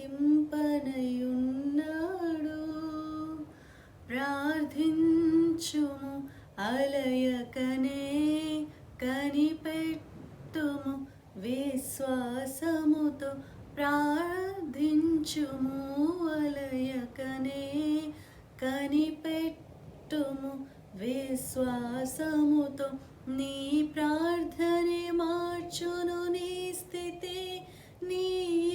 ఆలకింపనయున్నాడు. ప్రార్థించుము అలయకనే, కనిపెట్టుము విశ్వాసముతో. ప్రార్థించుము అలయకనే, కనిపెట్టుము విశ్వాసముతో. నీ ప్రార్థనే మార్చును నీ స్థితి, నీ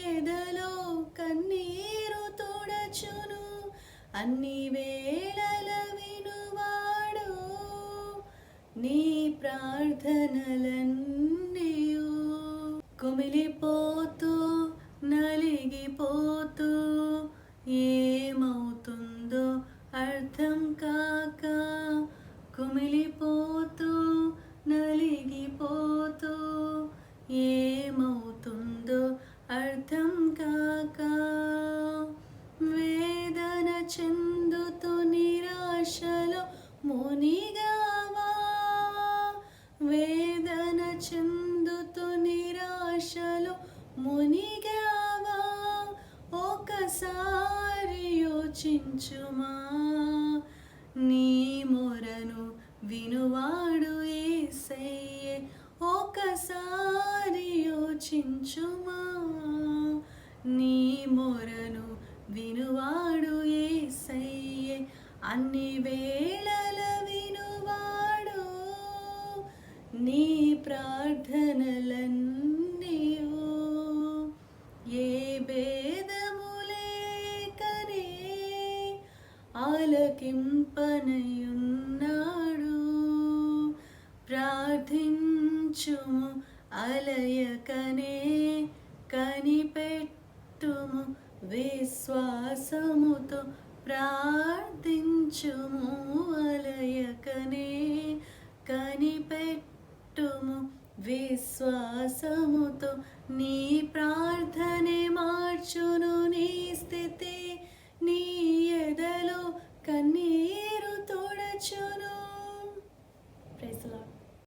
ఎదలో కన్నీరు తుడచును. అన్ని వేళల వినువాడు నీ ప్రార్థనలన్నీయు. కుమిలిపోతూ నలిగిపోతూ ఏమవుతుందో అర్థం కాక, కుమిలిపోతూ నలిగిపోతూ ఏమవుతుందో అర్థం కాక, వేదన చెందుతూ నిరాశలో మునిగావా, వేదన చెందుతూ నిరాశలో మునిగావా. ఒకసారి యోచించుమా, నీ మొరను వినువాడు యేసయ్యే. ఒకసారి యోచించుమా, నీ మొరను వినువాడు యేసయ్యే. అన్ని వేళల వినువాడు నీ ప్రార్థనలన్నీయు. ఏ భేదములేకనే ఆలకింపనయున్నాడు. ప్రార్థించుము అలయకనే, కనిపెట్టుము విశ్వాసముతో. ప్రార్థించుము అలయకనే, కనిపెట్టుము విశ్వాసముతో. నీ